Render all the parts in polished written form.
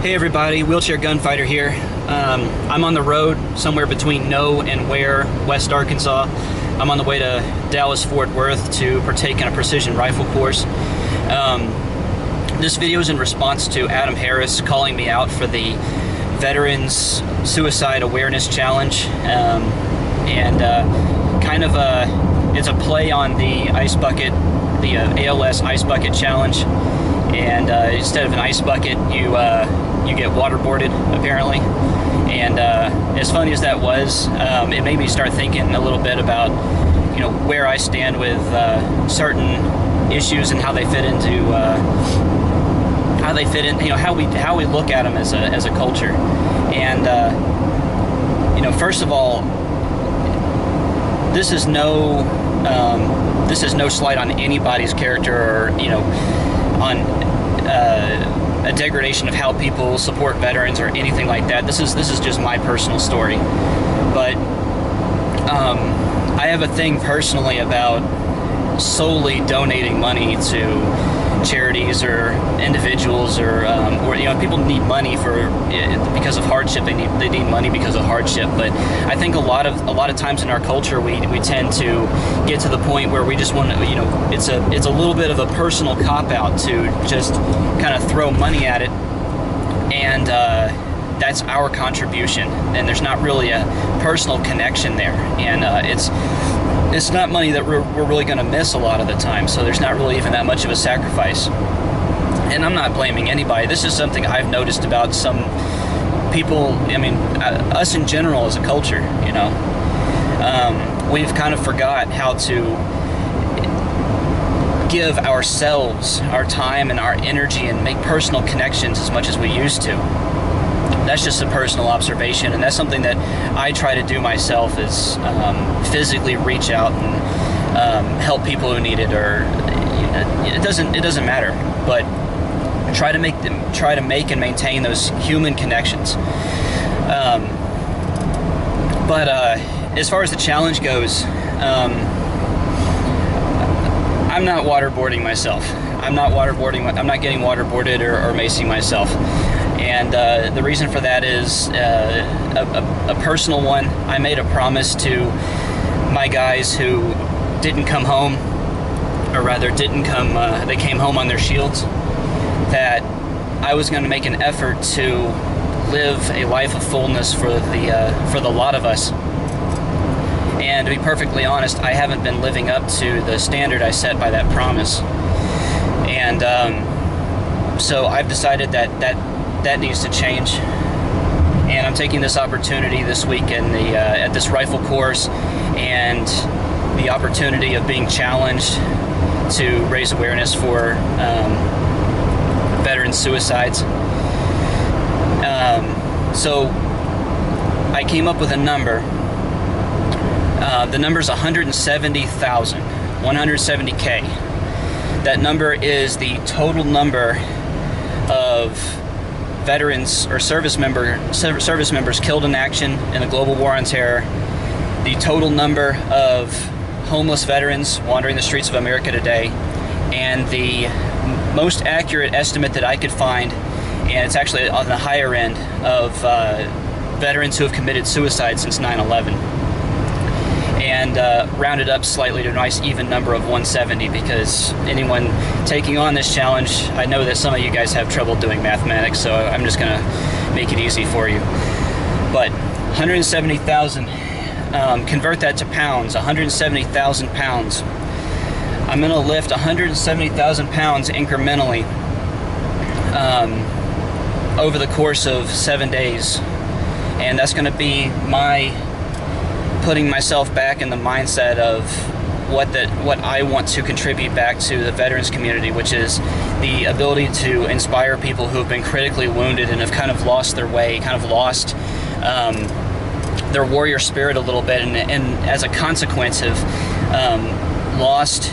Hey everybody, Wheelchair Gunfighter here. I'm on the road somewhere between No and Ware, West Arkansas. I'm on the way to Dallas-Fort Worth to partake in a precision rifle course. This video is in response to Adam Harris calling me out for the Veterans Suicide Awareness Challenge. It's a play on the ice bucket, the ALS ice bucket challenge. And instead of an ice bucket, you get waterboarded, apparently. And as funny as that was, it made me start thinking a little bit about, where I stand with certain issues and how they fit into how we look at them as a culture. And first of all, this is no slight on anybody's character or on a degradation of how people support veterans or anything like that. This is just my personal story. But I have a thing personally about solely donating money to charities or individuals or people need money because of hardship. They need money because of hardship. But I think a lot of times in our culture we tend to get to the point where we just want to, it's a little bit of a personal cop-out to just kind of throw money at it, and that's our contribution, and there's not really a personal connection there, and it's not money that we're really going to miss a lot of the time, so there's not really even that much of a sacrifice. And I'm not blaming anybody. This is something I've noticed about some people, us in general as a culture, we've kind of forgot how to give ourselves our time and our energy and make personal connections as much as we used to. That's just a personal observation, and that's something that I try to do myself, is physically reach out and help people who need it, or it doesn't matter, but try to make and maintain those human connections. But as far as the challenge goes, I'm not waterboarding myself. I'm not getting waterboarded or macing myself. And the reason for that is a personal one. I made a promise to my guys who didn't come home, or rather they came home on their shields, that I was going to make an effort to live a life of fullness for the lot of us. And to be perfectly honest, I haven't been living up to the standard I set by that promise. And so I've decided that needs to change, and I'm taking this opportunity this week at this rifle course, and the opportunity of being challenged to raise awareness for veteran suicides. So I came up with a number. The number is 170,000, 170K. That number is the total number of veterans or service members killed in action in the global war on terror, the total number of homeless veterans wandering the streets of America today, and the most accurate estimate that I could find, and it's actually on the higher end, of veterans who have committed suicide since 9/11. And rounded up slightly to a nice even number of 170, because anyone taking on this challenge, I know that some of you guys have trouble doing mathematics, so I'm just going to make it easy for you. But 170,000, convert that to pounds, 170,000 pounds. I'm going to lift 170,000 pounds incrementally over the course of 7 days. And that's going to be my putting myself back in the mindset of what I want to contribute back to the veterans community, which is the ability to inspire people who have been critically wounded and have kind of lost their way, kind of lost their warrior spirit a little bit, and as a consequence have lost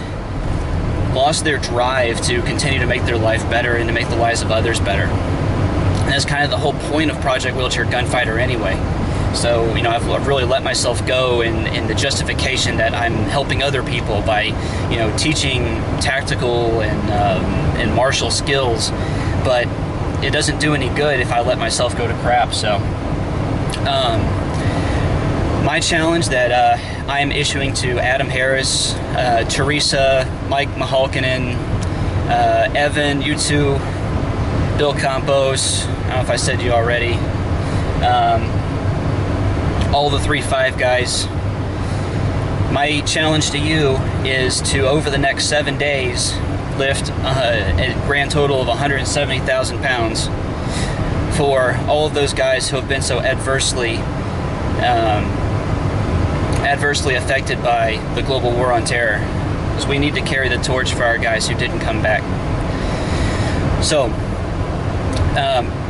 their drive to continue to make their life better and to make the lives of others better. And that's kind of the whole point of Project Wheelchair Gunfighter anyway. So, I've really let myself go in the justification that I'm helping other people by, teaching tactical and martial skills. But it doesn't do any good if I let myself go to crap. So my challenge that I am issuing to Adam Harris, Teresa, Mike Mahalkinen, Evan, you two, Bill Campos, I don't know if I said you already, all the 3-5 guys. My challenge to you is to, over the next 7 days, lift a grand total of 170,000 pounds for all of those guys who have been so adversely affected by the global war on terror. Because we need to carry the torch for our guys who didn't come back. So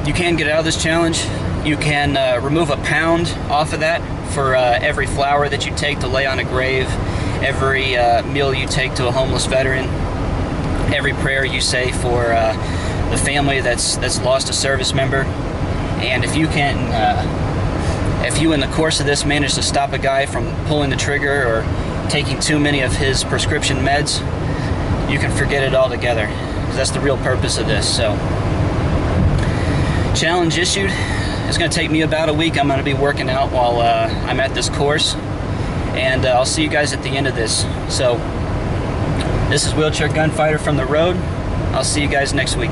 you can get out of this challenge. You can remove a pound off of that for every flower that you take to lay on a grave, every meal you take to a homeless veteran, every prayer you say for the family that's lost a service member. And if you can, if you in the course of this manage to stop a guy from pulling the trigger or taking too many of his prescription meds, you can forget it altogether, because that's the real purpose of this. So, challenge issued. It's going to take me about a week. I'm going to be working out while I'm at this course, and I'll see you guys at the end of this. So, this is Wheelchair Gunfighter from the road. I'll see you guys next week.